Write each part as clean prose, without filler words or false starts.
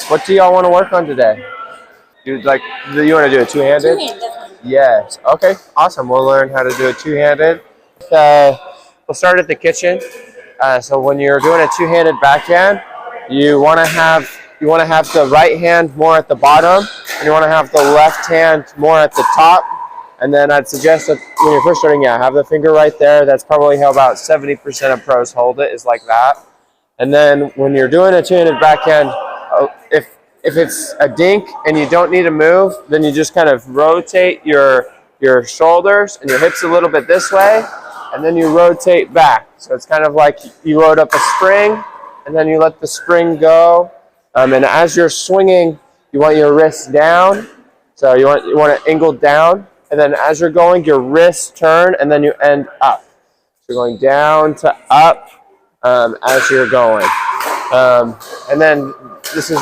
What do y'all want to work on today? You want to do a two-handed? Yes. Okay. Awesome. We'll learn how to do a two-handed. We'll start at the kitchen. So when you're doing a two-handed backhand, you want to have the right hand more at the bottom, and you want to have the left hand more at the top. And then I'd suggest that when you're first starting, have the finger right there. That's probably how about 70% of pros hold it, is like that. And then when you're doing a two-handed backhand, if it's a dink and you don't need to move, then you just kind of rotate your shoulders and your hips a little bit this way, and then you rotate back. So it's kind of like you load up a spring, and then you let the spring go. And as you're swinging, you want your wrists down. So you want to angle down, and then as you're going, your wrists turn, and then you end up. So you're going down to up as you're going. And then this is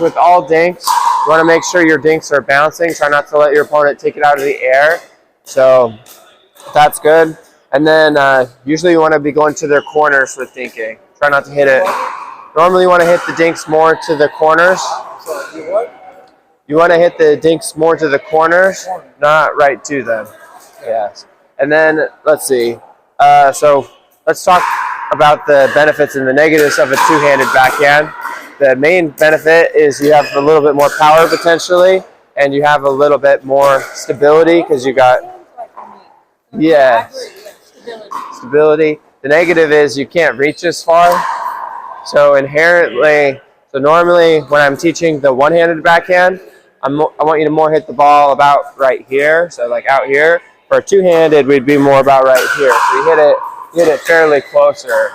with all dinks. You want to make sure your dinks are bouncing. Try not to let your opponent take it out of the air. So that's good. And then usually you want to be going to their corners with dinking. Try not to hit it. Normally you want to hit the dinks more to the corners. You want to hit the dinks more to the corners, not right to them. Yes. And then let's see. So let's talk about the benefits and the negatives of a two-handed backhand. The main benefit is you have a little bit more power potentially, and you have a little bit more stability because you got, stability. The negative is you can't reach as far. So normally when I'm teaching the one-handed backhand, I want you to more hit the ball about right here, so like out here. For a two-handed, we'd be more about right here. So you hit it fairly closer.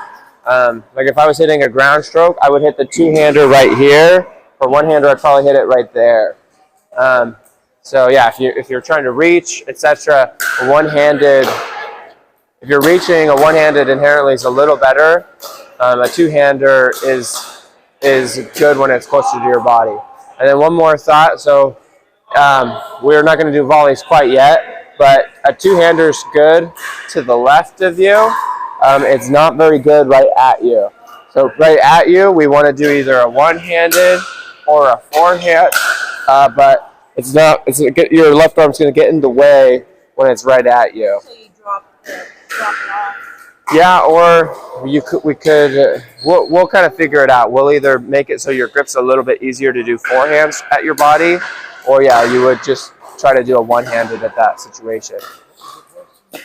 Like if I was hitting a ground stroke, I would hit the two-hander right here. For one-hander, I'd probably hit it right there. So yeah, if you're trying to reach, etc., if you're reaching, a one-handed inherently is a little better. A two-hander is good when it's closer to your body. And then one more thought. So we're not going to do volleys quite yet, but a two-hander is good to the left of you. It's not very good right at you. So right at you, we want to do either a one-handed or a forehand, but your left arm's going to get in the way when it's right at you. So you drop it off. Yeah, or we'll kind of figure it out. We'll either make it so your grip's a little bit easier to do forehands at your body, or you would just try to do a one-handed at that situation. What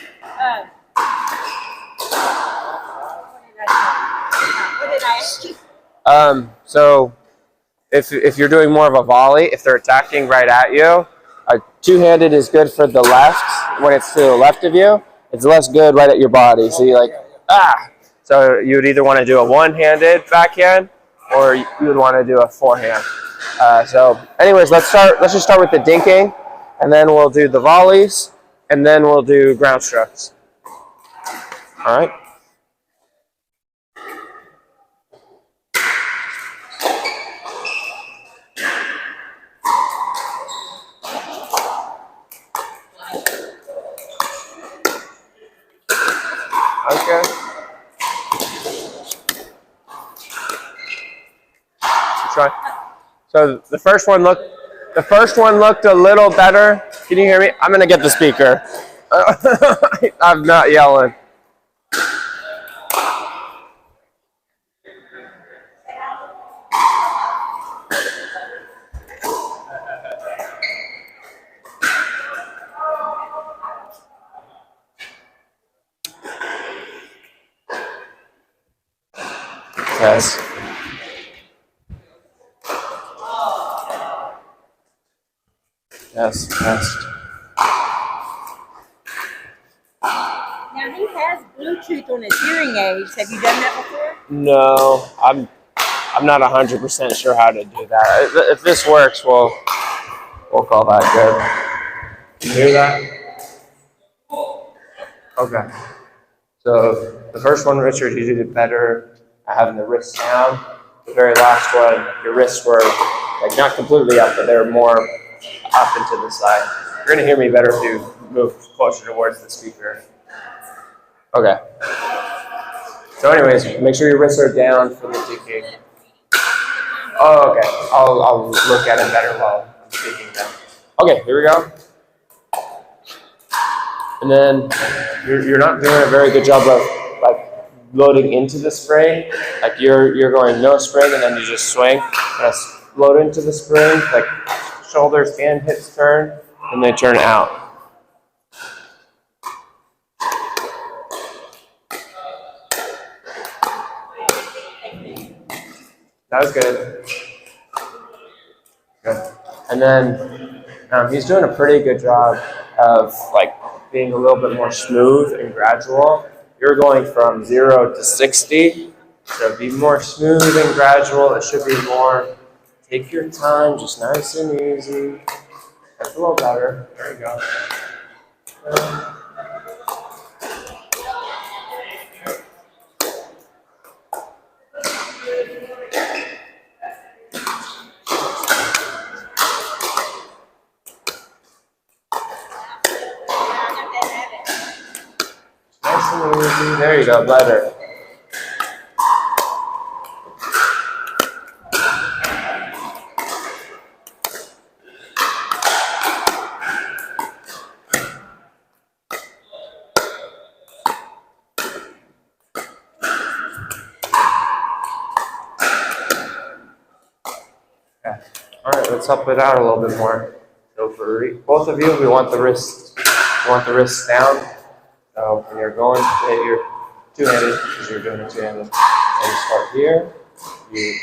did I ask you? So if you're doing more of a volley, if they're attacking right at you, a two-handed is good for the left when it's to the left of you. It's less good right at your body. So you're like, So you would either want to do a one-handed backhand, or you would want to do a forehand. So anyways, let's just start with the dinking, and then we'll do the volleys, and then we'll do ground strokes. All right. Okay. Try. So the first one looked a little better. Can you hear me? I'm gonna get the speaker. I'm not yelling. Yes. Yes, test. Now he has Bluetooth on his hearing aids. Have you done that before? No, I'm not 100% sure how to do that. If this works, we'll call that good. You hear that? Okay. So the first one, Richard, you did it better at having the wrists down. The very last one, your wrists were like not completely up, but they were more up and to the side. You're gonna hear me better if you move closer towards the speaker. Okay. So anyways, make sure your wrists are down for the dinking. Oh, okay. I'll look at it better while I'm speaking now. Okay, here we go. And then you're not doing a very good job of like loading into the spring. Like you're going no spring and then you just swing. Load into the spring, like shoulders and hips turn, and they turn out. That was good. Good. And then he's doing a pretty good job of like being a little bit more smooth and gradual. You're going from 0 to 60, so be more smooth and gradual. It should be more. Take your time, just nice and easy. That's a little better. There you go. Nice and easy. There you go, better. Okay. All right, let's help it out a little bit more. So for both of you, we want the wrists down. So when you're going to hit your two-handed, because you're doing a two-handed, and you start here.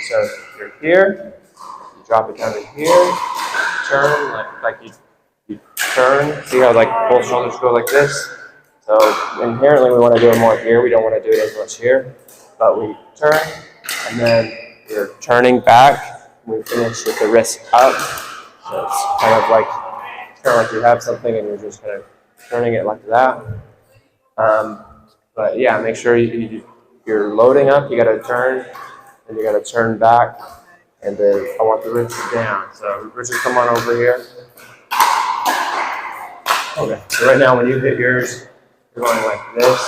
So you're here, you drop it down to here, turn like you turn. See how like both shoulders go like this. So inherently we want to do it more here. We don't want to do it as much here, but we turn, and then you're turning back. We finish with the wrist up. So it's kind of like you have something and you're just kind of turning it like that. But yeah, make sure you're loading up. You got to turn, and you got to turn back, and then I want the wrist down. So Richard, come on over here. Okay. So right now, when you hit yours, you're going like this.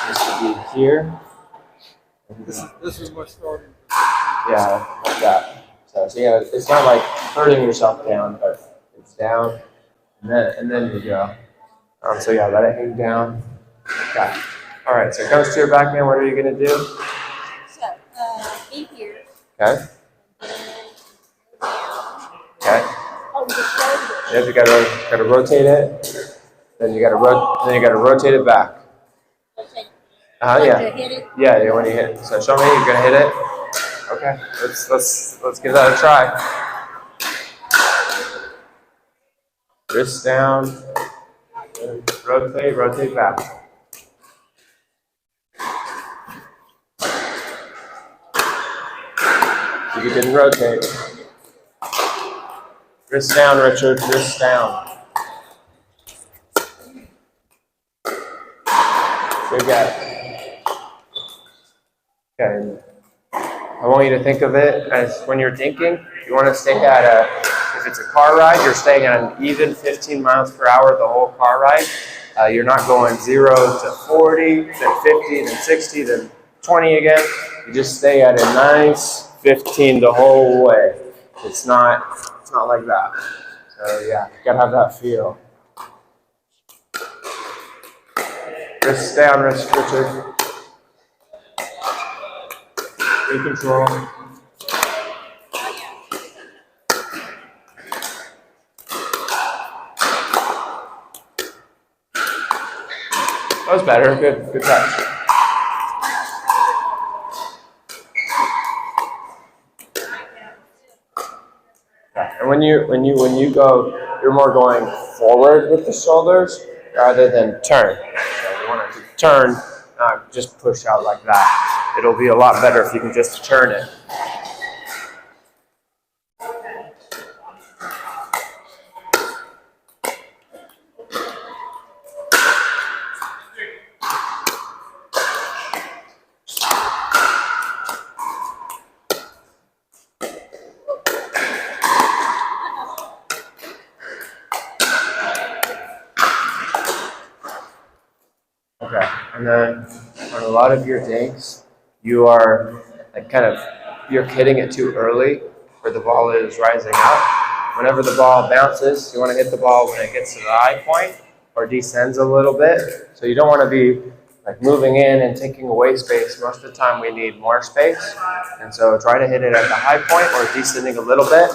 This would be here. This is my starting. Yeah, like that. So yeah, it's not like hurting yourself down, but it's down, and then you go. So yeah, let it hang down. Okay. All right. So it comes to your backhand. What are you gonna do? So, be here. Okay. Okay. Oh, the shoulders. Yep. You gotta rotate it. Then you gotta rotate it back. Okay. Yeah. To hit it? Yeah. When you hit it. So show me. You're gonna hit it. Okay. Let's give that a try. Wrist down. Rotate back. You didn't rotate. Wrist down, Richard. Wrist down. Good guy. Okay. I want you to think of it as when you're dinking, you want to stay at if it's a car ride, you're staying at an even 15 miles per hour the whole car ride. You're not going 0 to 40, then 50, then 60, then 20 again. You just stay at a nice 15 the whole way. It's not like that. So yeah, you gotta have that feel. Wrist down, Richard. Take control. That was better. Good touch. And when you go, you're more going forward with the shoulders rather than turn. So you want to turn, not just push out like that. It'll be a lot better if you can just turn it. Okay, and then on a lot of your dinks, you are like you're hitting it too early. where the ball is rising up. Whenever the ball bounces, you want to hit the ball when it gets to the high point or descends a little bit. So you don't want to be like moving in and taking away space. Most of the time we need more space. And so try to hit it at the high point or descending a little bit.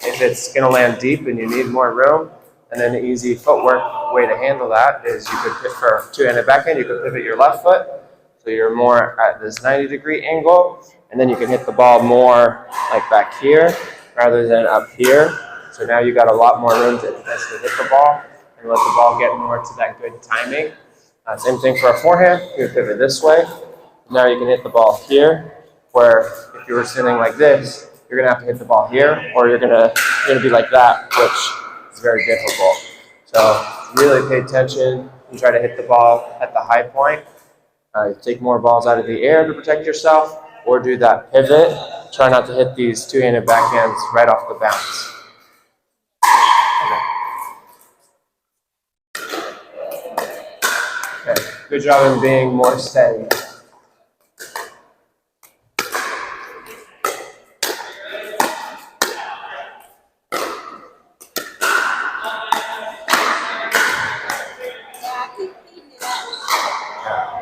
If it's going to land deep and you need more room, and then an easy footwork way to handle that is you could for two-handed backhand, you could pivot your left foot. So you're more at this 90-degree angle, and then you can hit the ball more like back here rather than up here. So now you got a lot more room to potentially hit the ball and let the ball get more to that good timing. Same thing for a forehand. You pivot this way. Now you can hit the ball here, where if you were sitting like this, you're gonna have to hit the ball here, or you're gonna be like that, which is very difficult. So really pay attention and try to hit the ball at the high point. Take more balls out of the air to protect yourself, or do that pivot. Try not to hit these two-handed backhands right off the bounce. Okay. Good job in being more steady.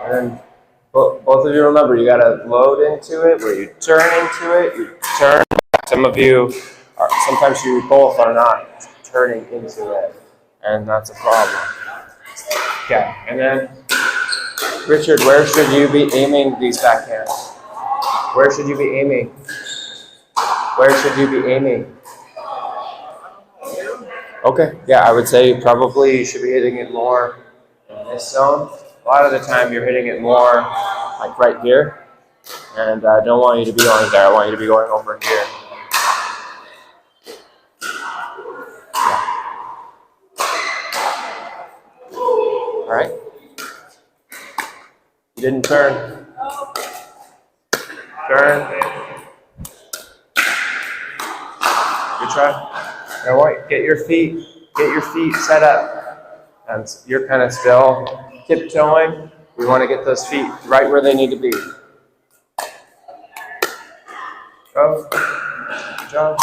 And both of you remember, you got to load into it, where you turn into it, you turn. Some of you, sometimes you both are not turning into it, and that's a problem. Okay, and then, Richard, where should you be aiming these backhands? Where should you be aiming? Where should you be aiming? Okay, yeah, I would say probably you should be hitting it more in this zone. A lot of the time you're hitting it more like right here, and I don't want you to be going there. I want you to be going over here. Yeah. All right. You didn't turn. Turn. Good try. I want you get your feet set up, and you're kind of still tiptoeing. We want to get those feet right where they need to be. Go. Good job.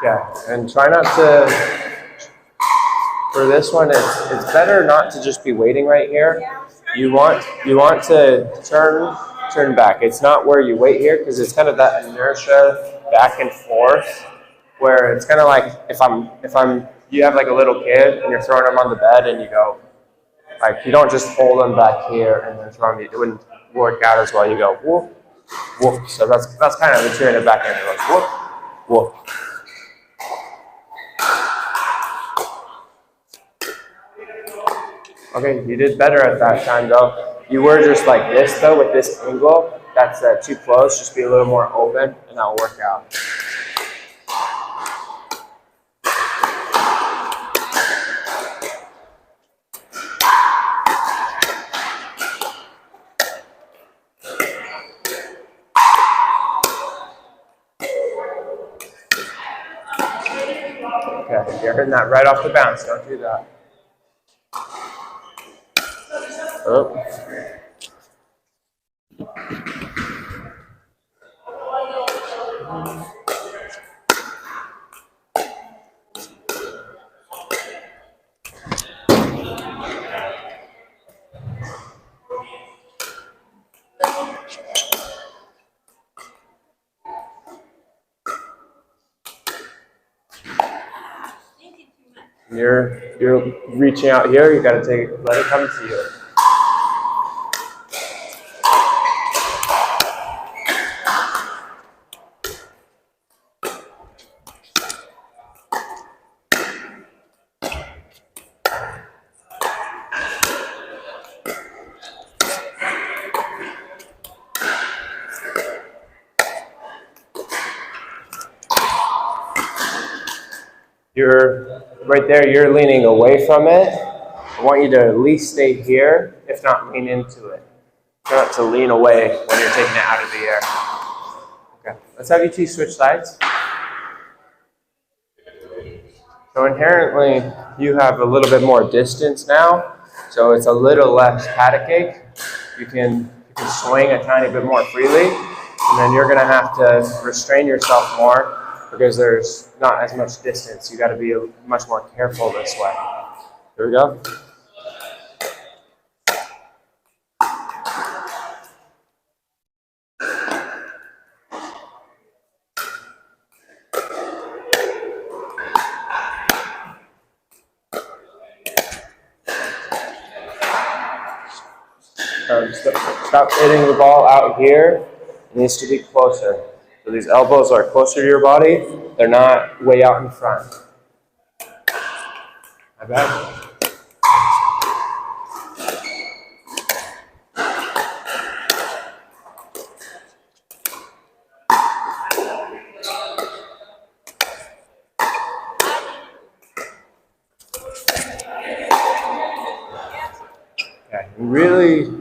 Yeah, and try not to, for this one, it's better not to just be waiting right here. You want to turn back. It's not where you wait here, because it's kind of that inertia back and forth, where it's kind of like if you have like a little kid and you're throwing them on the bed and you go, like, you don't just hold them back here and then throw them. It wouldn't work out as well. You go whoop, whoop. So that's kind of the two-handed backhand. It goes whoop, whoop. Okay, you did better at that time though. You were just like this though with this angle. That's too close. Just be a little more open and that'll work out. Okay, you're hitting that right off the bounce. Don't do that. Oh. You're reaching out here. You got to let it come to you. You're right there, you're leaning away from it. I want you to at least stay here, if not lean into it. Try not to lean away when you're taking it out of the air. Okay, let's have you two switch sides. So inherently, you have a little bit more distance now, so it's a little less paddock ache. You can you can swing a tiny bit more freely, and then you're going to have to restrain yourself more because there's not as much distance. You got to be much more careful this way. Here we go. Stop hitting the ball out here. It needs to be closer. So these elbows are closer to your body. They're not way out in front. My bad. Okay, really.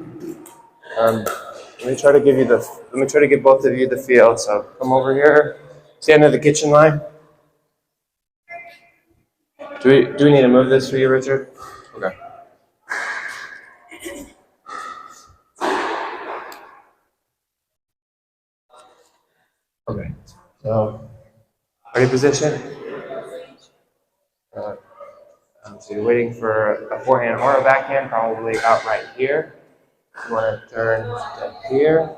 Let me try to give both of you the feel. So come over here. Stand at the kitchen line. Do we need to move this for you, Richard? Okay. Okay. So, ready position. So you're waiting for a forehand or a backhand, probably about right here. You want to turn to here,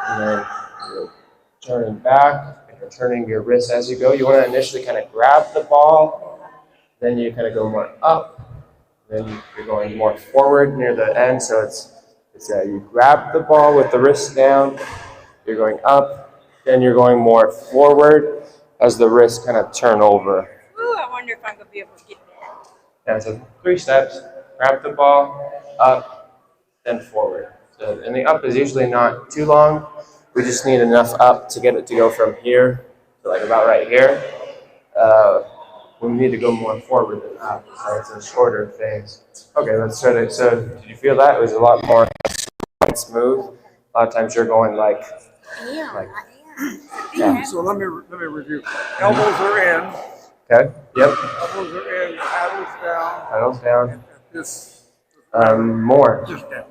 and then you're turning back, and you're turning your wrist as you go. You want to initially kind of grab the ball, then you kind of go more up, then you're going more forward near the end. So it's you grab the ball with the wrist down, you're going up, then you're going more forward as the wrists kind of turn over. Ooh, I wonder if I'm going to be able to get that. Yeah, so 3 steps. Grab the ball, up, then forward. So, and the up is usually not too long. We just need enough up to get it to go from here to like about right here. We need to go more forward than up, so it's a shorter phase. Okay, let's try to. So, did you feel that? It was a lot more smooth. A lot of times you're going like. Yeah. So let me review. Elbows are in. Okay. Yep. Elbows are in. Paddles down. Paddles down. And this. More. Just down.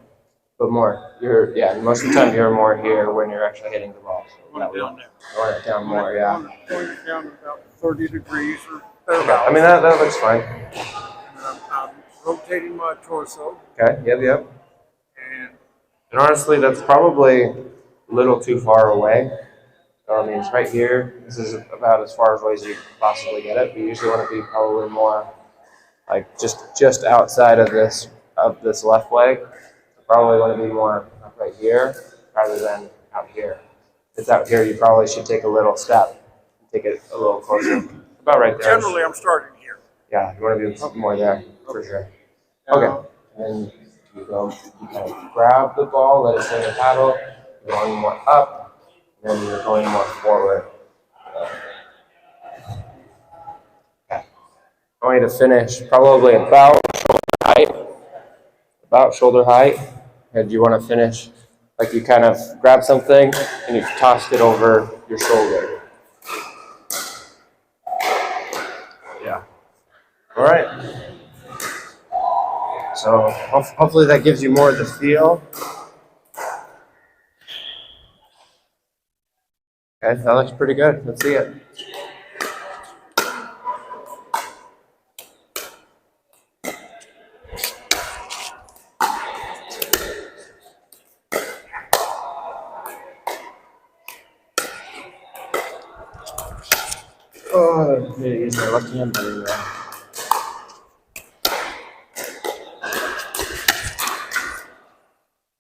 But more. Most of the time you're more here when you're actually hitting the ball. So Down there. going it down more, yeah. Going it down about 30 degrees or Okay. thereabouts. I mean that looks fine. And I'm rotating my torso. Okay. Yep. And honestly, that's probably a little too far away. So, I mean, it's right here. This is about as far away as you possibly get it. We usually want to be probably more like just outside of this left leg. So probably want to be more up right here rather than out here. If it's out here, you probably should take a little step, take it a little closer. About right there. generally I'm starting here. Yeah, you want to be more there for sure. Okay, and then you kind of grab the ball, let it stay in the paddle. You're going more up, and then you're going more forward. Okay. I want you to finish probably about shoulder height. And you want to finish like you kind of grab something and you've tossed it over your shoulder. Yeah. All right. So hopefully that gives you more of the feel. Okay, that looks pretty good. Let's see it. Oh, I need to use my left hand better now.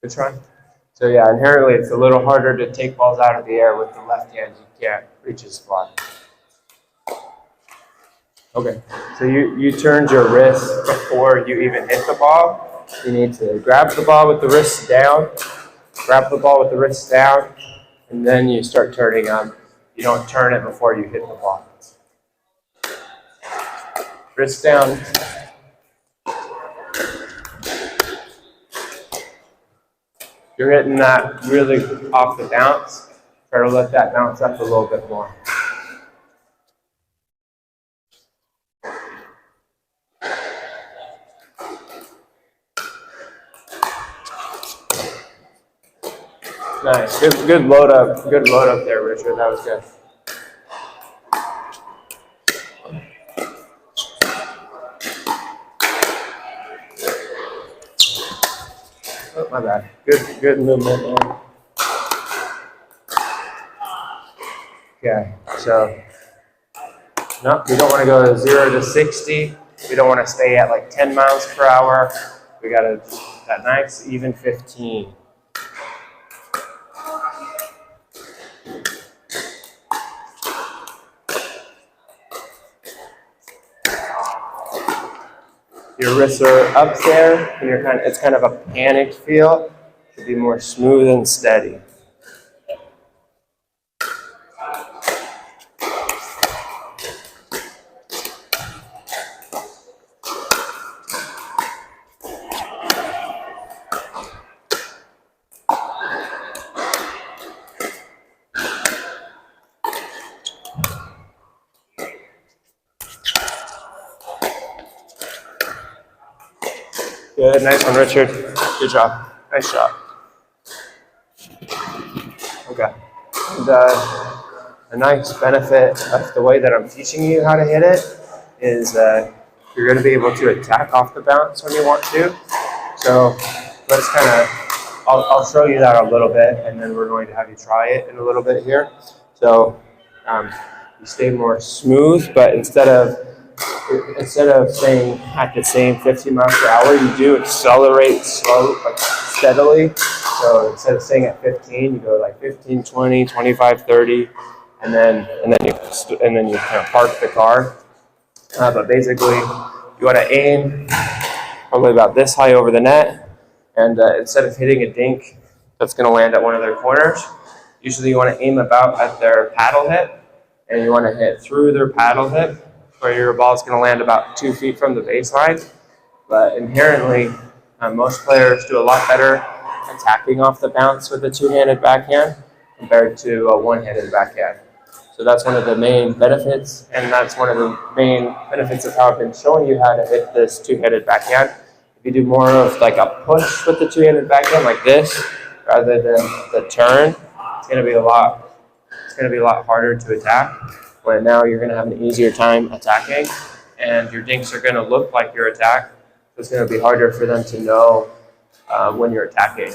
Good try. So yeah, inherently it's a little harder to take balls out of the air with the left hand. You can't reach as far. Okay, so you turned your wrist before you even hit the ball. You need to grab the ball with the wrist down, and then you start turning on. You don't turn it before you hit the ball. Wrist down. You're hitting that really off the bounce. Try to let that bounce up a little bit more. Nice. Good load up. Good load up there, Richard. That was good. Oh, my bad. Good movement there. Okay, so no, we don't want to go 0 to 60. We don't want to stay at like 10 miles per hour. We got to that nice even 15. Your wrists are up there, and it's kind of a panicked feel. Should be more smooth and steady. Good, nice one, Richard. Good job. Nice job. Okay. And a nice benefit of the way that I'm teaching you how to hit it is you're going to be able to attack off the bounce when you want to. So let's I'll show you that a little bit, and then we're going to have you try it in a little bit here. So you stay more smooth, but instead of staying at the same 15 miles per hour, you do accelerate steadily. So instead of staying at 15, you go like 15, 20, 25, 30, and then you kind of park the car. But basically, you want to aim probably about this high over the net, and instead of hitting a dink that's going to land at one of their corners, usually you want to aim about at their paddle hip, and you want to hit through their paddle hip, where your ball is going to land about 2 feet from the baseline. But inherently, most players do a lot better attacking off the bounce with a two-handed backhand compared to a one-handed backhand. So that's one of the main benefits, and that's one of the main benefits of how I've been showing you how to hit this two-handed backhand. If you do more of like a push with the two-handed backhand like this, rather than the turn, it's going to be a lot harder to attack. When now you're going to have an easier time attacking, and your dinks are going to look like your attack. So it's going to be harder for them to know when you're attacking.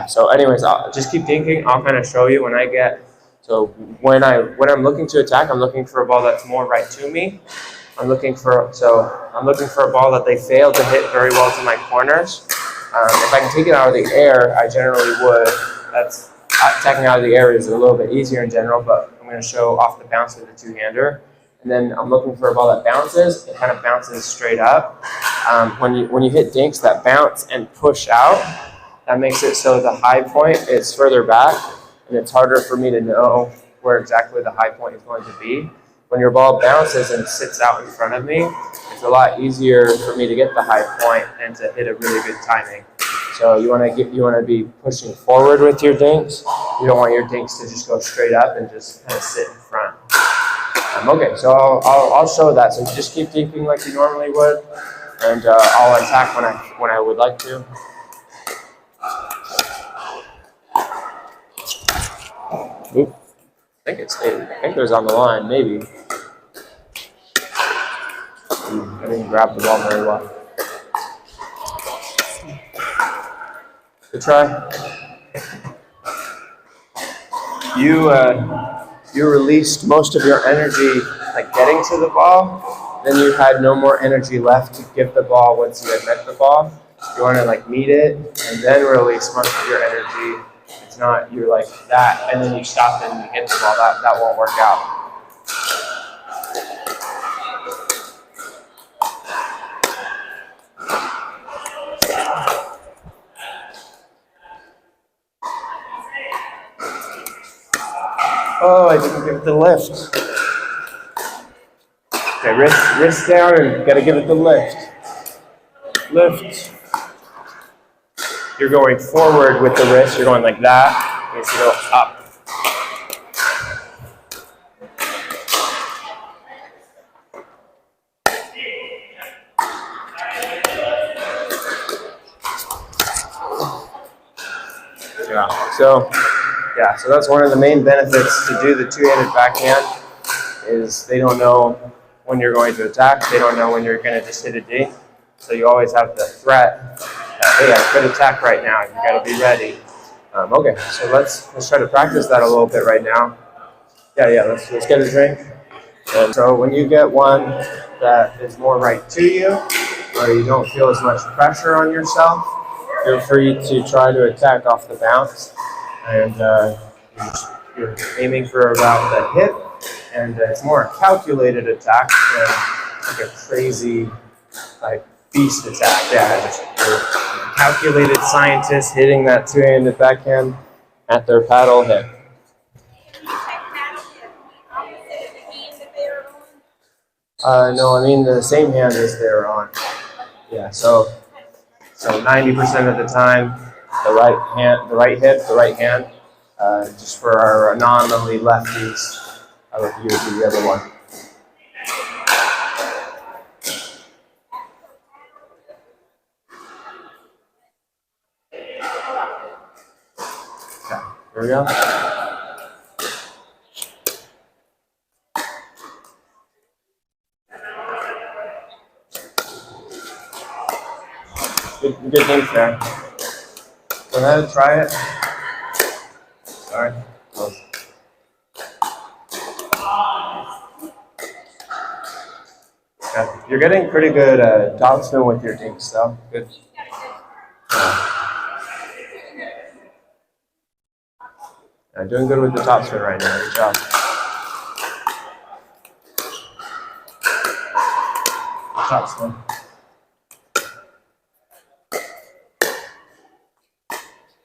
So anyways, I'll just keep dinking. I'll kind of show you when I get. So when I'm looking to attack, I'm looking for a ball that's more right to me. I'm looking for a ball that they fail to hit very well to my corners. If I can take it out of the air, I generally would. That's attacking out of the air is a little bit easier in general, but I'm going to show off the bounce with a two-hander. And then I'm looking for a ball that bounces. It kind of bounces straight up. When you hit dinks that bounce and push out, that makes it so the high point is further back, and it's harder for me to know where exactly the high point is going to be. When your ball bounces and sits out in front of me, it's a lot easier for me to get the high point and to hit a really good timing. So you want to be pushing forward with your dinks. You don't want your dinks to just go straight up and just kind of sit in front. Okay, so I'll show that. So just keep dinking like you normally would, and I'll attack when I would like to. Oop. I think it was on the line, maybe. I didn't grab the ball very well. Good try. You released most of your energy like getting to the ball. Then you had no more energy left to give the ball once you had met the ball. You want to like meet it and then release most of your energy. It's not you're like that and then you stop and you hit the ball. That won't work out. Oh, I didn't give it the lift. Okay, wrist down and gotta give it the lift. Lift. You're going forward with the wrist, you're going like that. Okay, so go up. Yeah. So yeah, so that's one of the main benefits to do the two-handed backhand is they don't know when you're going to attack. They don't know when you're going to just hit a dink. So you always have the threat that, hey, I could attack right now. You got to be ready. Okay, so let's try to practice that a little bit right now. Yeah, let's get a drink. And so when you get one that is more right to you, or you don't feel as much pressure on yourself, feel free to try to attack off the bounce. And you're aiming for about the hip, and it's more a calculated attack than like a crazy like beast attack. Yeah, just a calculated scientist hitting that two-handed backhand at their paddle hip. No, I mean the same hand as they're on. Yeah, so 90% of the time, the right hip, the right hand. Just for our nominally lefties, I would use the other one. Okay, here we go. Good things there. Go ahead, try it. Sorry. Close. Yeah, you're getting pretty good topspin with your dinks, though. Good. Doing good with the topspin right now. Good job. Topspin.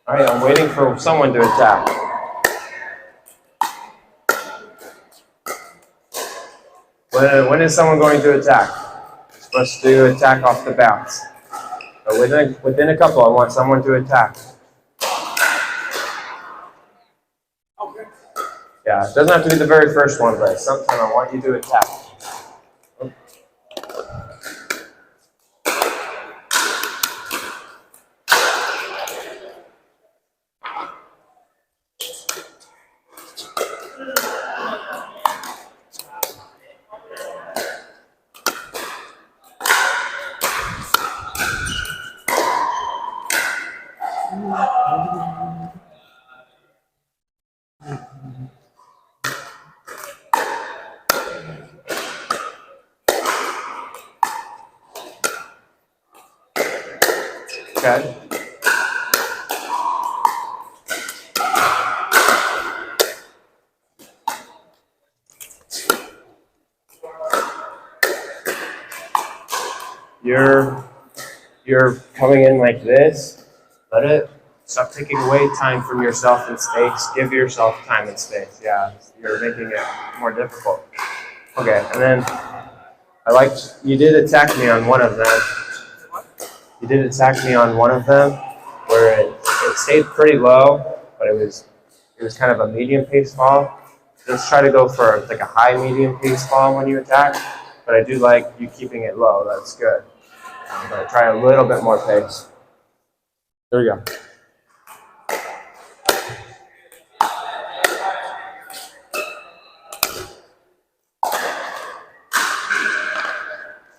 All right, I'm waiting for someone to attack. When is someone going to attack? You're supposed to attack off the bounce. But within a couple, I want someone to attack. Okay. Yeah, it doesn't have to be the very first one, but sometime I want you to attack. Okay. You're coming in like this. Let it stop taking away time from yourself and space. Give yourself time and space. Yeah, you're making it more difficult. Okay, and then you did attack me on one of them. You did attack me on one of them where it stayed pretty low, but it was kind of a medium pace fall. Just try to go for like a high medium pace fall when you attack, but I do like you keeping it low. That's good. I'm going to try a little bit more pace. There we go.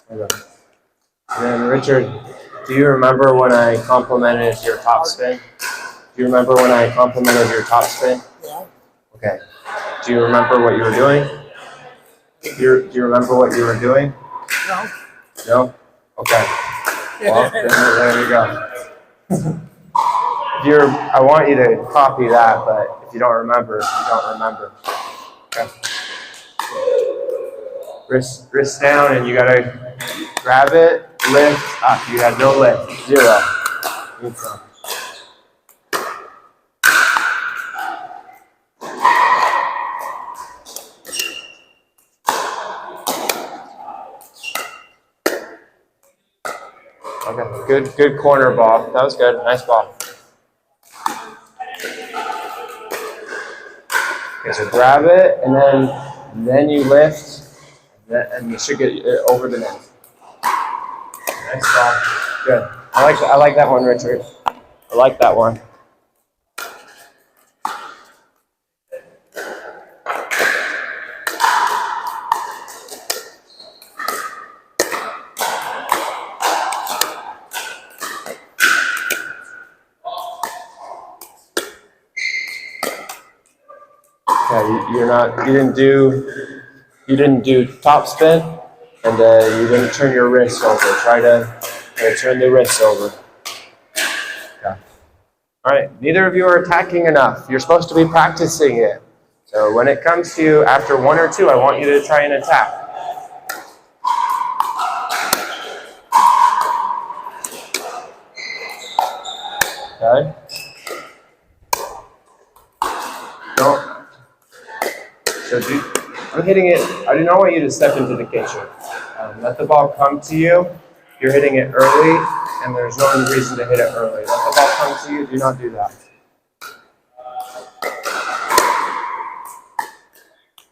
There we go. And then Richard, do you remember when I complimented your topspin? Do you remember when I complimented your topspin? Yeah. Okay. Do you remember what you were doing? Do you remember what you were doing? No. No? Okay. Well, there you go. I want you to copy that, but if you don't remember, you don't remember. Okay. Wrist down, and you gotta grab it, lift up. You had no lift. 0. Neutral. Okay, good corner ball. That was good. Nice ball. Okay, so grab it, and then you lift, and you should get it over the net. Nice ball. Good. I like that one, Richard. I like that one. Yeah, you didn't do topspin, and you didn't turn your wrists over. Try to turn the wrists over. Yeah. All right, neither of you are attacking enough. You're supposed to be practicing it. So when it comes to you after 1 or 2, I want you to try and attack. Okay. I'm hitting it. I do not want you to step into the kitchen. Let the ball come to you. You're hitting it early, and there's no reason to hit it early. Let the ball come to you. Do not do that.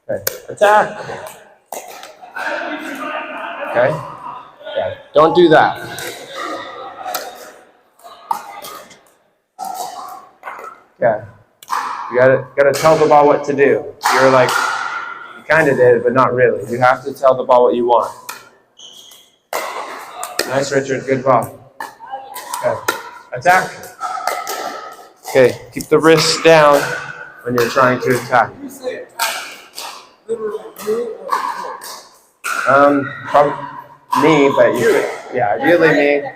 Okay. Attack. Okay. Yeah. Don't do that. Yeah. You gotta tell the ball what to do. You're like, you kind of did, but not really. You have to tell the ball what you want. Nice, Richard. Good ball. Okay. Attack. Okay. Keep the wrists down when you're trying to attack. Probably me, but yeah, ideally me.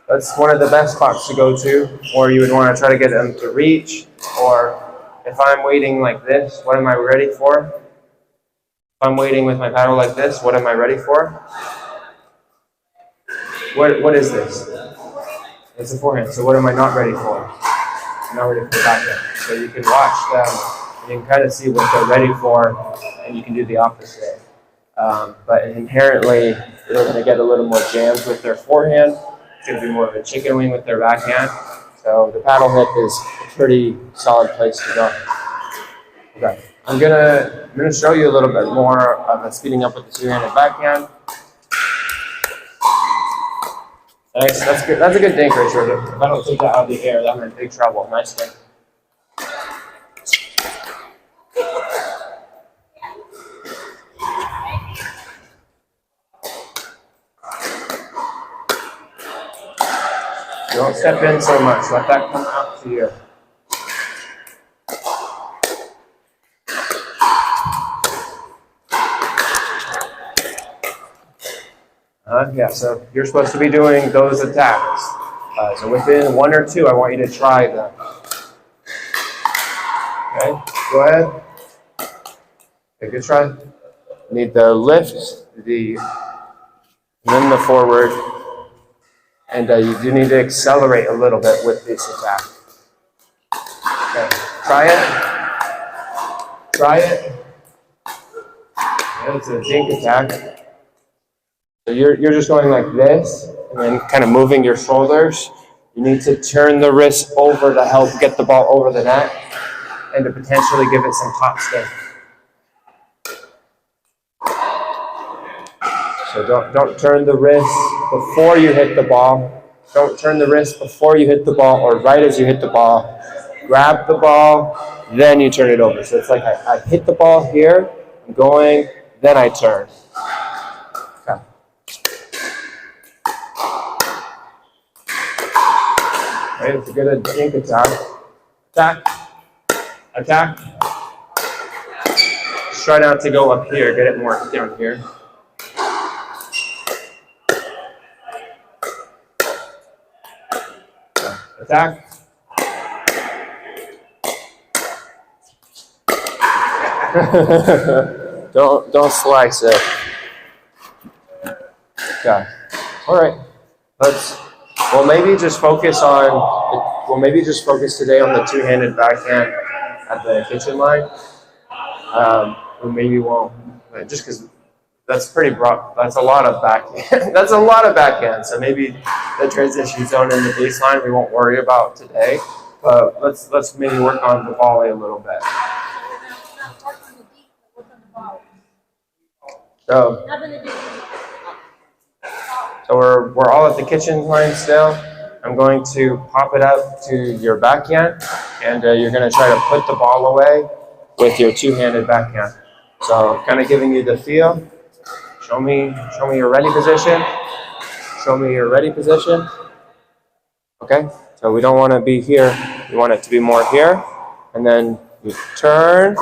That's one of the best spots to go to, or you would want to try to get them to reach, or if I'm waiting like this, what am I ready for? If I'm waiting with my paddle like this, what am I ready for? What is this? It's a forehand, so what am I not ready for? I'm not ready for the backhand. So you can watch them, and you can kind of see what they're ready for, and you can do the opposite. But inherently, they're going to get a little more jammed with their forehand. It's going to be more of a chicken wing with their backhand. So the paddle hip is a pretty solid place to go. Okay, I'm gonna show you a little bit more of a speeding up with the two-handed backhand. Nice, that's good. That's a good dink, Richard. If I don't take that out of the air, I'm in big trouble. Nice dink. Don't step in so much. Let that come out to you. Yeah, so you're supposed to be doing those attacks. So within 1 or 2, I want you to try them. Okay, go ahead. Okay, good try. Need the lift, and then the forward. And you do need to accelerate a little bit with this attack. Okay, try it. Try it. Yeah, it's a dink attack. So you're just going like this, and then kind of moving your shoulders. You need to turn the wrist over to help get the ball over the net, and to potentially give it some top spin. So don't turn the wrist before you hit the ball. Don't turn the wrist before you hit the ball or right as you hit the ball. Grab the ball, then you turn it over. So it's like I hit the ball here, I'm going, then I turn. Okay. Right, it's a good dink attack. Attack. Attack. Just try not to go up here, get it more down here. Attack. Don't slice it. Okay. All right. We'll maybe just focus today on the two-handed backhand at the kitchen line. Or maybe won't, just because that's pretty broad. That's a lot of backhand. That's a lot of backhand. So maybe the transition zone and the baseline we won't worry about today. But let's maybe work on the volley a little bit. So we're all at the kitchen line still. I'm going to pop it out to your backhand, and you're going to try to put the ball away with your two-handed backhand. So kind of giving you the feel. Show me your ready position. Show me your ready position. Okay, so we don't want to be here. We want it to be more here. And then You turn,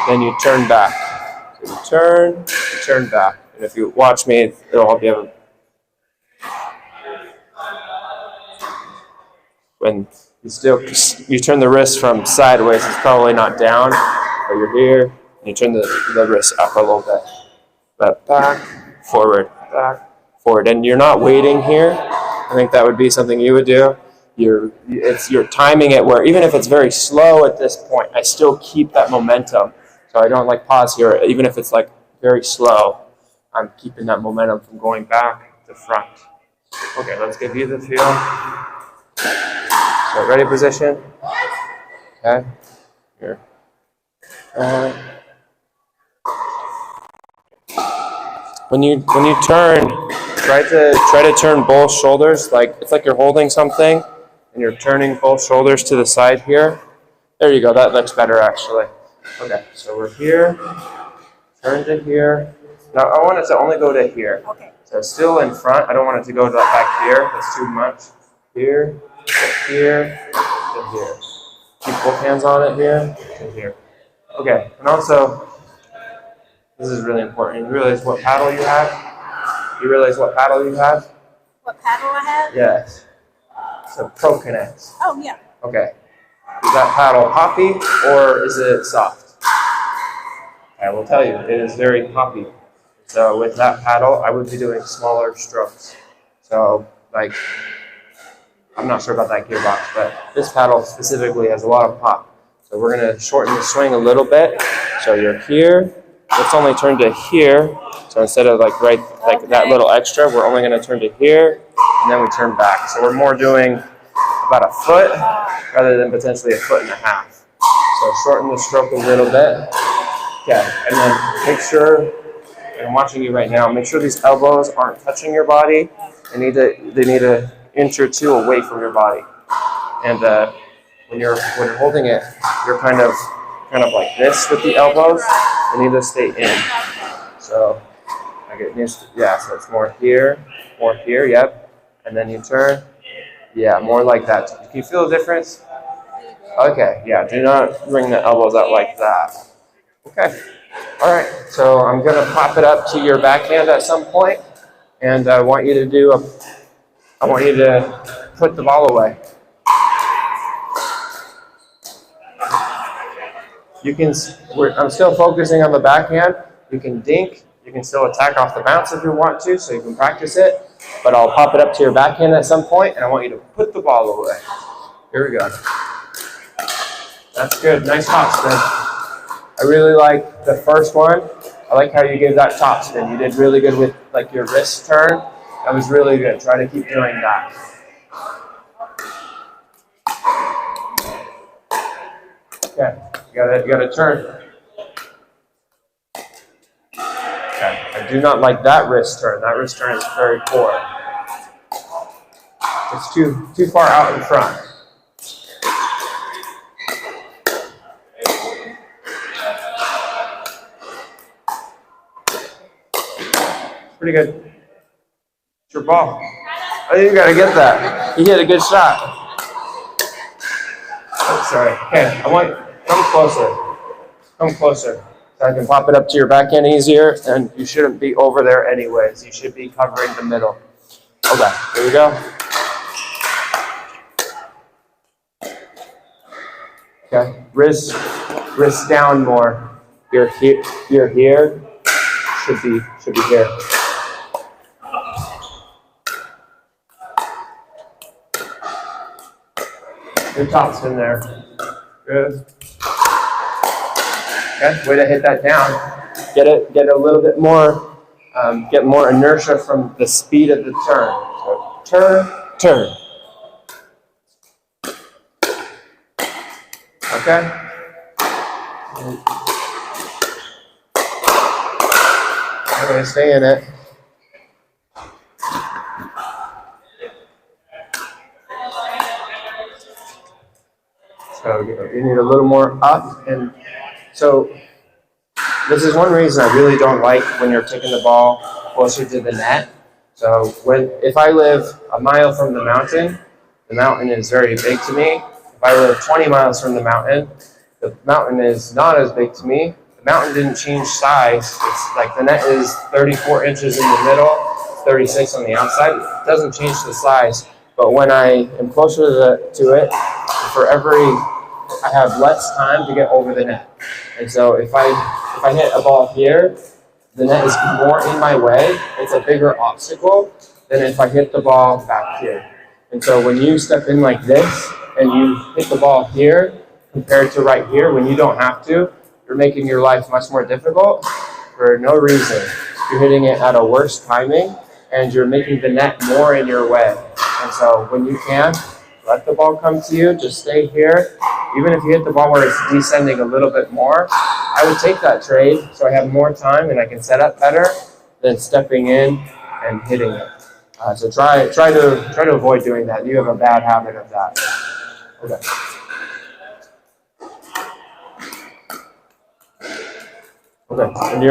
then you turn back. So you turn back. And if you watch me, it'll help you. When you turn the wrist from sideways, it's probably not down, but you're here, and you turn the wrist up a little bit. But back, forward, and you're not waiting here. I think that would be something you would do. You're timing it where even if it's very slow at this point, I still keep that momentum. So I don't like pause here, even if it's like very slow. I'm keeping that momentum from going back to front. Okay, let's give you the feel. So ready position. Okay. Here. When you turn, try to turn both shoulders like it's like you're holding something and you're turning both shoulders to the side here. There you go. That looks better actually. Okay, so we're here. Turn to here. Now I want it to only go to here. Okay. So still in front. I don't want it to go to back here. That's too much. Here, to here, to here. Keep both hands on it here, to here. Okay, and also, this is really important. You realize what paddle you have? You realize what paddle you have? What paddle I have? Yes. So Pro Connects. Oh, yeah. Okay. Is that paddle hoppy or is it soft? I will tell you, it is very hoppy. So with that paddle, I would be doing smaller strokes. So like, I'm not sure about that gearbox, but this paddle specifically has a lot of pop. So we're going to shorten the swing a little bit. So you're here. Let's only turn to here. So instead of like that little extra, we're only going to turn to here, and then we turn back. So we're more doing about a foot rather than potentially a foot and a half. So shorten the stroke a little bit. Okay, and then make sure, and I'm watching you right now, make sure these elbows aren't touching your body. They need an inch or two away from your body. And when you're holding it, you're kind of like this with the elbows. They need to stay in. So I get used to, yeah, so it's more here, yep. And then you turn, yeah, more like that. Can you feel the difference? Okay, yeah, do not bring the elbows out like that. Okay, all right, so I'm gonna pop it up to your backhand at some point, and I want you to put the ball away. I'm still focusing on the backhand. You can dink. You can still attack off the bounce if you want to, so you can practice it. But I'll pop it up to your backhand at some point, and I want you to put the ball away. Here we go. That's good. Nice topspin. I really like the first one. I like how you gave that topspin. You did really good with like your wrist turn. That was really good. Try to keep doing that. Okay, you gotta turn. Okay, I do not like that wrist turn. That wrist turn is very poor. It's too far out in front. Pretty good. It's your ball. Oh, you gotta get that. You hit a good shot. Oh, sorry. Okay, come closer. So I can pop it up to your backhand easier, and you shouldn't be over there anyways. You should be covering the middle. Okay, here we go. Okay, wrist down more. You're here. Should be here. Good topspin there. Good. Okay, way to hit that down. Get a little bit more, get more inertia from the speed of the turn. So turn. Okay. Okay, stay in it. So you need a little more up, and so this is one reason I really don't like when you're taking the ball closer to the net. So if I live a mile from the mountain is very big to me. If I live 20 miles from the mountain The mountain is not as big to me. The mountain didn't change size. It's like the net is 34 inches in the middle, 36 on the outside. It doesn't change the size. But when I am closer to it, I have less time to get over the net. And so if I hit a ball here, the net is more in my way. It's a bigger obstacle than if I hit the ball back here. And so when you step in like this and you hit the ball here compared to right here when you don't have to, you're making your life much more difficult for no reason. You're hitting it at a worse timing and you're making the net more in your way. And so when you can, let the ball come to you, just stay here. Even if you hit the ball where it's descending a little bit more, I would take that trade so I have more time and I can set up better than stepping in and hitting it. So try to avoid doing that. You have a bad habit of that. Okay. Okay. And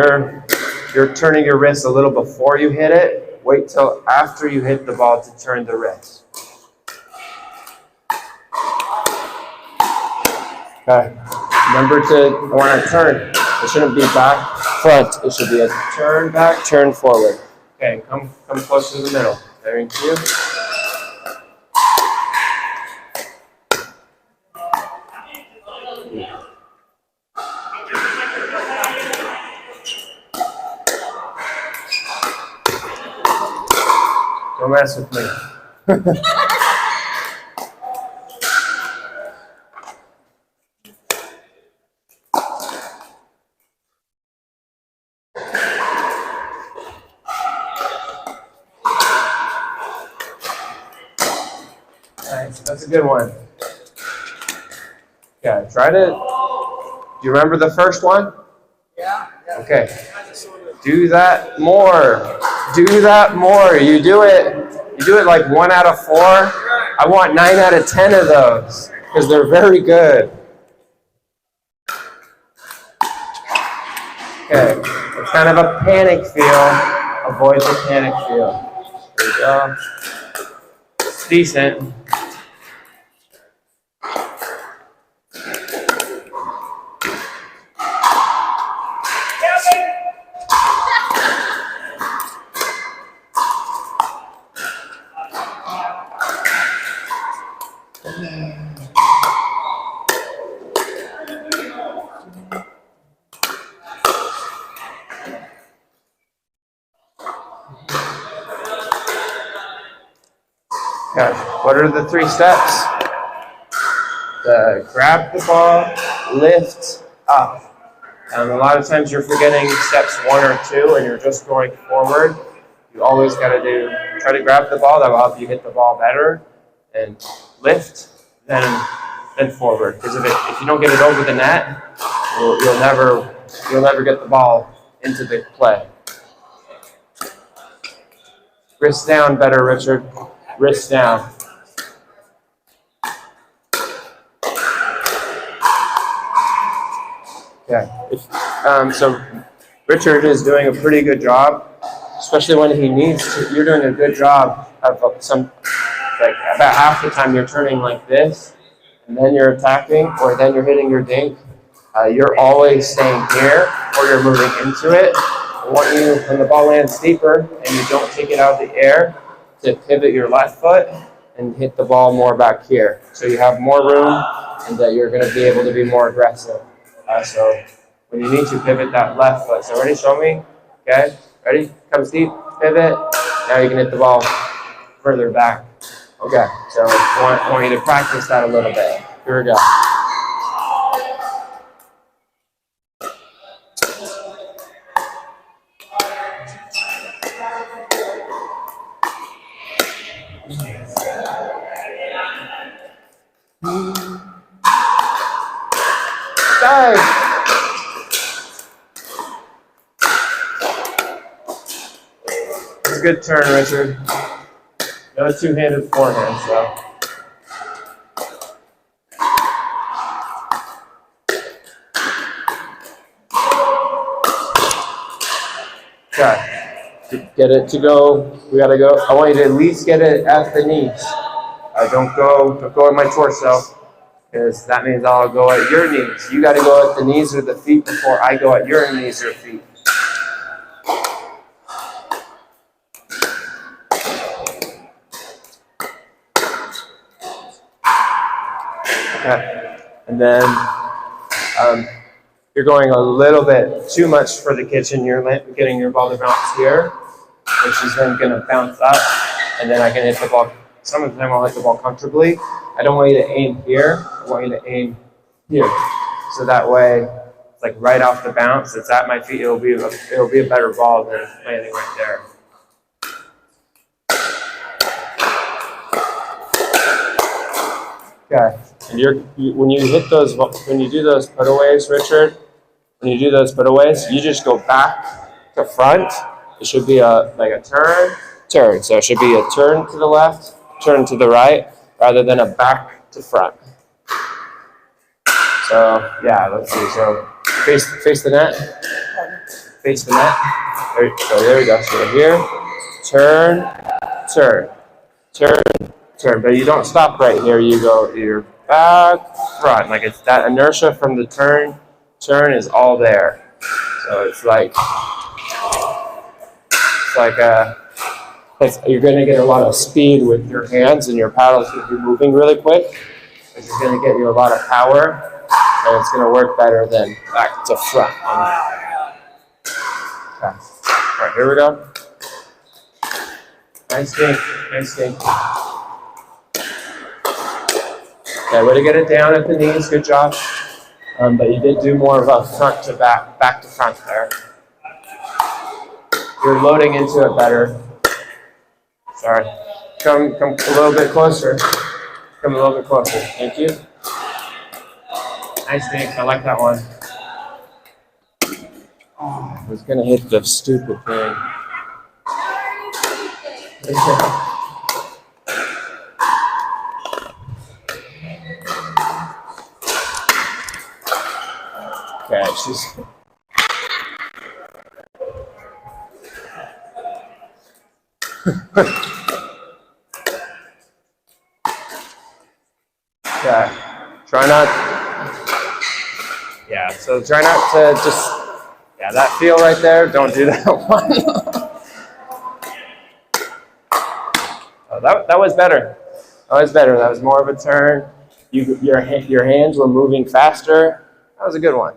you're turning your wrist a little before you hit it. Wait till after you hit the ball to turn the wrist. Okay. Remember I want to turn. It shouldn't be back, front. It should be a turn back, turn forward. Okay, come close to the middle. Thank you. Don't mess with me. Nice, that's a good one. Yeah, try to. Do you remember the first one? Yeah. Okay. Do that more. Do that more. You do it like 1 out of 4. I want 9 out of 10 of those because they're very good. Okay. It's kind of a panic feel. Avoid the panic feel. There you go. It's decent. Okay, what are the 3 steps? Grab the ball, lift up. A lot of times you're forgetting steps 1 or 2 and you're just going forward. You always got to try to grab the ball. That will help you hit the ball better. And lift, then forward. Because if you don't get it over the net, you'll never get the ball into the play. Wrist down better, Richard. Wrist down. Okay. So Richard is doing a pretty good job, especially when he needs to. You're doing a good job of about half the time you're turning like this, and then you're attacking, or then you're hitting your dink. You're always staying here, or you're moving into it. I want you, when the ball lands deeper and you don't take it out of the air, to pivot your left foot and hit the ball more back here. So you have more room and that you're going to be able to be more aggressive. So when you need to pivot that left foot. So ready, show me. Okay, ready? Comes deep, pivot. Now you can hit the ball further back. Okay, so I want you to practice that a little bit. Here we go. Dive. It's a good turn, Richard. No two-handed forehand, so. Okay. Get it to go. We gotta go. I want you to at least get it at the knees. Don't go in my torso. because that means I'll go at your knees. You got to go at the knees or the feet before I go at your knees or feet. Okay. And then you're going a little bit too much for the kitchen. You're getting your ball to bounce here, which is then going to bounce up, and then I can hit the ball. Some of the time I'll hit the ball comfortably. I don't want you to aim here. I want you to aim here. So that way, it's like right off the bounce. It's at my feet. It'll be a better ball than landing right there. Okay. And when you do those putaways, Richard, when you do those putaways, you just go back to front. It should be like a turn. So it should be a turn to the left, turn to the right, rather than a back to front. So yeah, let's see. So face the net. Face the net. There we go. So here, turn, turn, turn, turn. But you don't stop right here. You're back, front. Like it's that inertia from the turn is all there. So it's like you're going to get a lot of speed with your hands, and your paddle's going to be moving really quick. Which is going to get you a lot of power, and it's going to work better than back to front. Okay. All right, here we go. Nice dink, nice dink. Okay, way to get it down at the knees. Good job. But you did do more of a front to back to front there. You're loading into it better. Sorry. Come a little bit closer. Come a little bit closer. Thank you. Nice dink. I like that one. Oh, I was gonna hit the stupid thing. Okay, she's. Okay. Try not. Yeah. So try not to just. Yeah, that feel right there. Don't do that one. Oh, that was better. That was better. That was more of a turn. Your hands were moving faster. That was a good one.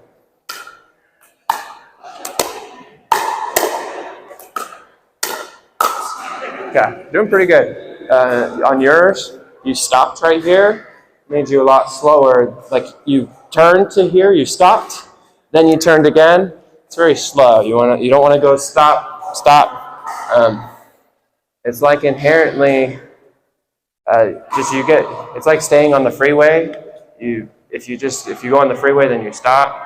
Okay, doing pretty good. On yours, you stopped right here. Made you a lot slower. Like you turned to here, you stopped, then you turned again. It's very slow. You don't want to go stop. It's like inherently, it's like staying on the freeway. If you go on the freeway, then you stop,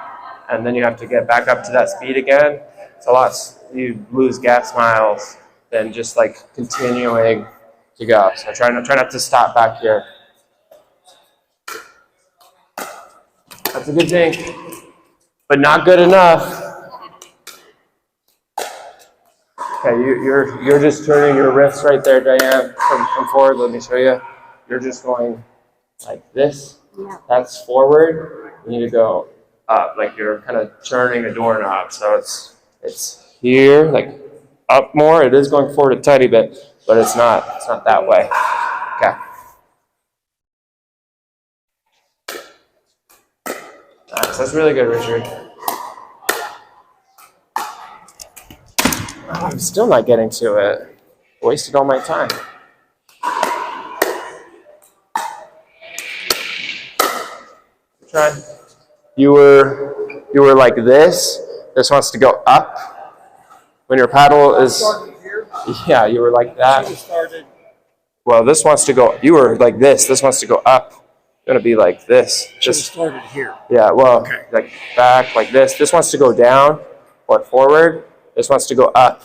and then you have to get back up to that speed again. It's a lot. You lose gas miles than just like continuing to go. So try not to stop back here. That's a good dink, but not good enough. Okay, you're just turning your wrists right there, Diane, from forward. Let me show you. You're just going like this. Yeah. That's forward. You need to go up, like you're kind of turning a doorknob. So it's here, like up more. It is going forward a tiny bit, but it's not that way. Okay. Nice. That's really good, Richard. Oh, I'm still not getting to it. Wasted all my time. Try. You were like this. This wants to go up. When your paddle is, yeah, you were like that. Well, this wants to go. You were like this. This wants to go up. It's gonna be like this. Just started here. Yeah. Well, okay. Like back, like this. This wants to go down or forward. This wants to go up,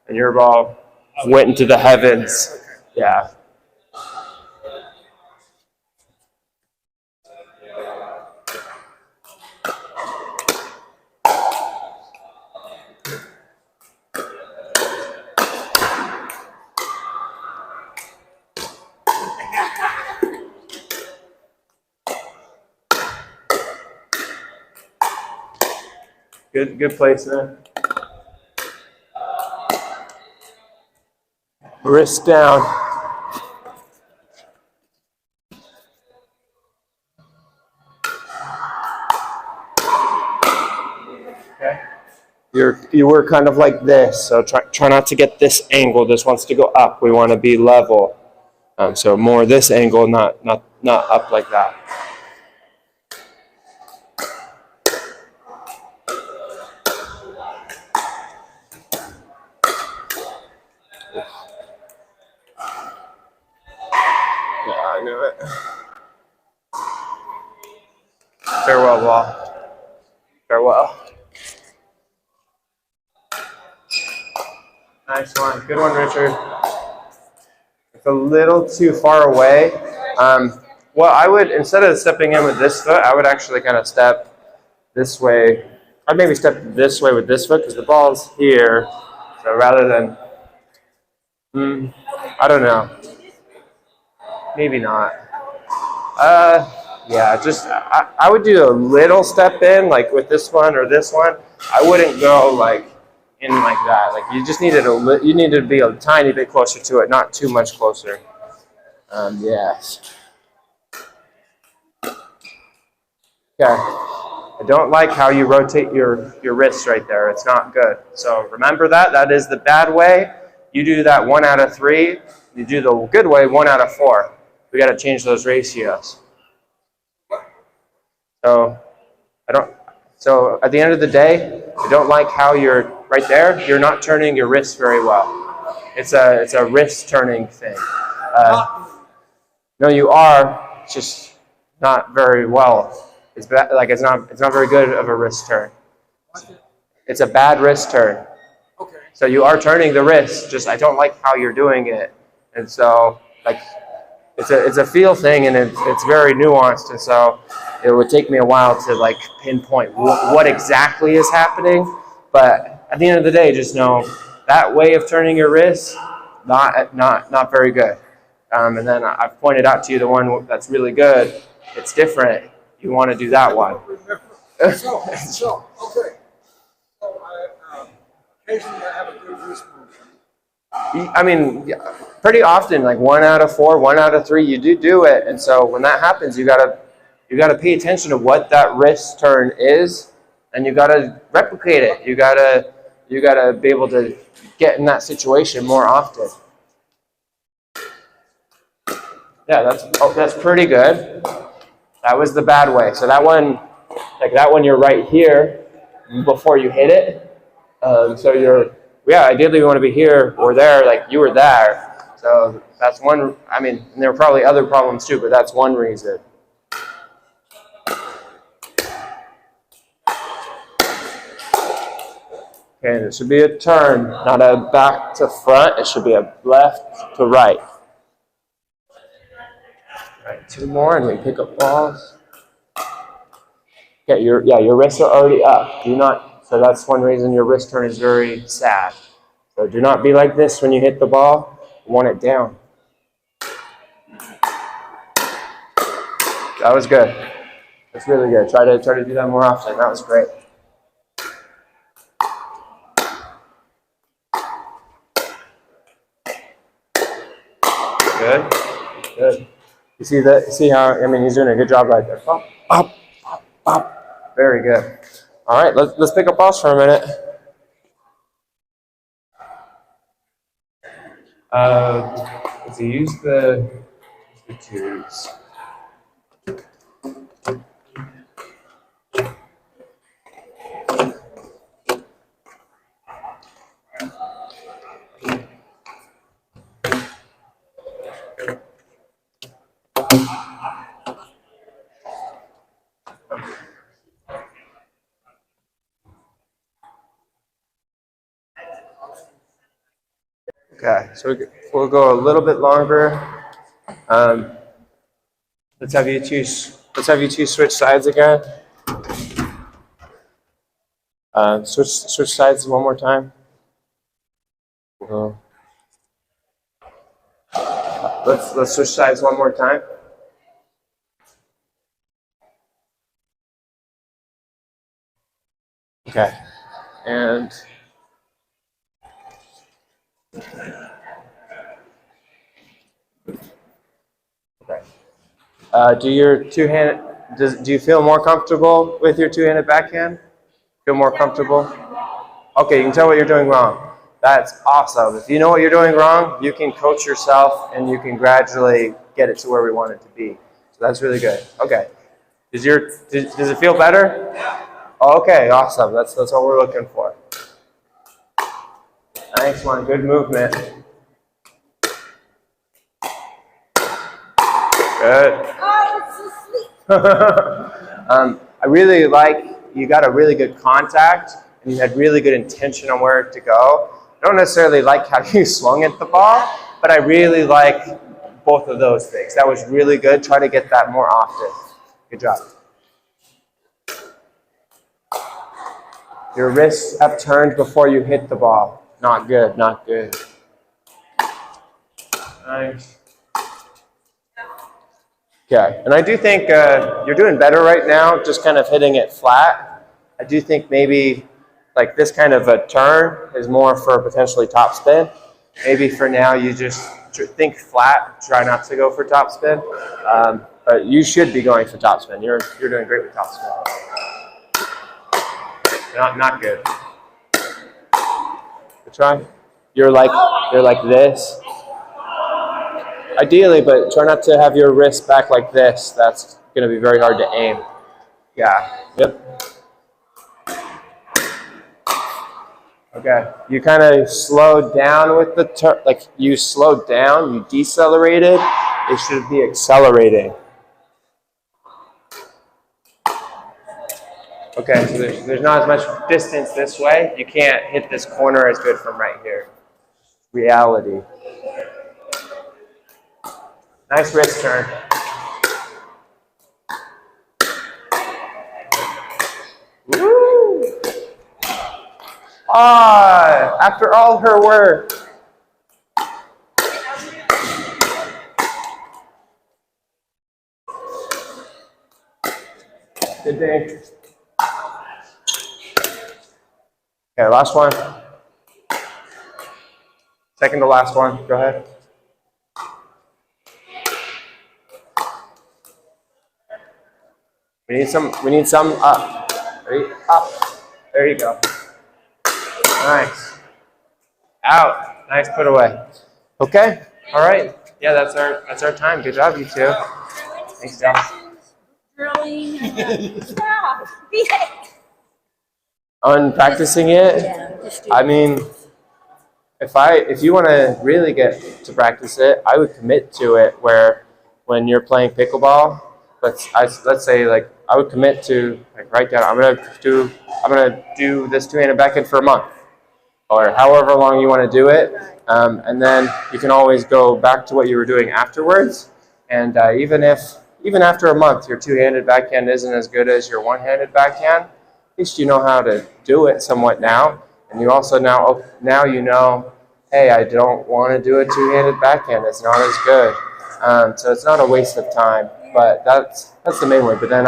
and your ball went into the heavens. Okay. Yeah. Good placement. Wrist down. Okay. You work kind of like this, so try not to get this angle. This wants to go up. We want to be level. So more this angle, not up like that. Yeah, I knew it. Farewell, ball. Farewell. Nice one. Good one, Richard. It's a little too far away. Well, I would, instead of stepping in with this foot, I would actually kind of step this way. I'd maybe step this way with this foot because the ball's here. So rather than, I don't know. Maybe not. Yeah, just, I would do a little step in, like with this one or this one. I wouldn't go like in like that. Like you just needed you needed to be a tiny bit closer to it, not too much closer. Yes. Okay. I don't like how you rotate your wrists right there. It's not good. So remember that. That is the bad way. You do that 1 out of 3. You do the good way 1 out of 4. We got to change those ratios. So So at the end of the day, I don't like how you're right there. You're not turning your wrists very well. It's a wrist turning thing. No, you are. It's just not very well. It's not very good of a wrist turn. It's a bad wrist turn. Okay. So you are turning the wrist. Just I don't like how you're doing it. And so like it's a feel thing, and it's very nuanced. And so it would take me a while to like pinpoint what exactly is happening. But at the end of the day, just know that way of turning your wrist, not very good. And then I've pointed out to you the one that's really good. It's different. You want to do that one. Okay. So, okay. So occasionally I have a good wrist movement. I mean, pretty often, like 1 out of 4, 1 out of 3, you do it. And so when that happens, you gotta pay attention to what that wrist turn is, and you gotta replicate it. You gotta be able to get in that situation more often. Yeah, that's pretty good. That was the bad way. So that one, you're right here before you hit it. So ideally you want to be here or there, like you were there. So that's one. I mean, and there are probably other problems too, but that's one reason. Okay, and it should be a turn, not a back to front. It should be a left to right. All right, 2 more, and we pick up balls. Okay, your wrists are already up. So that's one reason your wrist turn is very sad. So do not be like this when you hit the ball. You want it down. That was good. That's really good. Try to do that more often. That was great. Good. You see how, I mean, he's doing a good job right there. Pop, pop, pop, pop. Very good. All right, let's pick up balls for a minute. Let's use the tubes. Okay, so we'll go a little bit longer. Let's have you two switch sides again. Switch sides one more time. Let's switch sides one more time. Okay. And okay. Do your two-handed? Do you feel more comfortable with your two-handed backhand? Feel more comfortable? Okay, you can tell what you're doing wrong. That's awesome. If you know what you're doing wrong, you can coach yourself and you can gradually get it to where we want it to be. So that's really good. Okay. Does it feel better? Okay, awesome. That's what we're looking for. Nice one. Good movement. Good. I really like you got a really good contact and you had really good intention on where to go. I don't necessarily like how you swung at the ball, but I really like both of those things. That was really good. Try to get that more often. Good job. Your wrists upturned before you hit the ball. Not good, not good. Nice. Okay, and I do think you're doing better right now, just kind of hitting it flat. I do think maybe like this kind of a turn is more for potentially topspin. Maybe for now you just think flat, try not to go for topspin. But you should be going for topspin. You're doing great with topspin. Not good. Good try. You're like this. Ideally, but try not to have your wrist back like this. That's going to be very hard to aim. Yeah. Yep. Okay. You kind of slowed down with the turn. Like you slowed down, you decelerated. It should be accelerating. Okay, so there's not as much distance this way. You can't hit this corner as good from right here. Reality. Nice wrist turn. Woo! Ah, after all her work. Good day. Okay, last one. Second to last one. Go ahead. We need some up. Ready? Up. There you go. Nice. Out. Nice put away. Okay. All right. Yeah, that's our time. Good job, you two. Thanks, Dallas. Drilling. On practicing it, I mean, if you want to really get to practice it, I would commit to it. Where when you're playing pickleball, let's say like I would commit to like write down I'm gonna do this two-handed backhand for a month, or however long you want to do it, and then you can always go back to what you were doing afterwards. And even after a month, your two-handed backhand isn't as good as your one-handed backhand. At least you know how to do it somewhat now, and you also now you know, hey, I don't want to do a two-handed backhand. It's not as good, so it's not a waste of time. But that's the main way. But then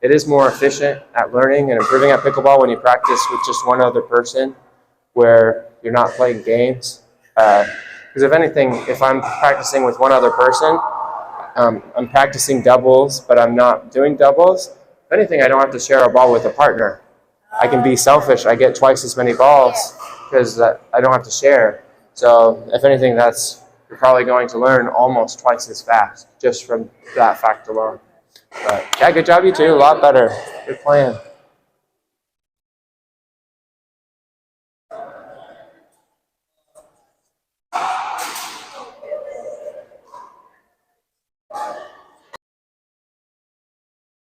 it is more efficient at learning and improving at pickleball when you practice with just one other person, where you're not playing games. Because if anything, if I'm practicing with one other person, I'm practicing doubles, but I'm not doing doubles. If anything, I don't have to share a ball with a partner. I can be selfish. I get twice as many balls because I don't have to share. So if anything, you're probably going to learn almost twice as fast just from that fact alone. But yeah, good job, you two. A lot better. Good plan.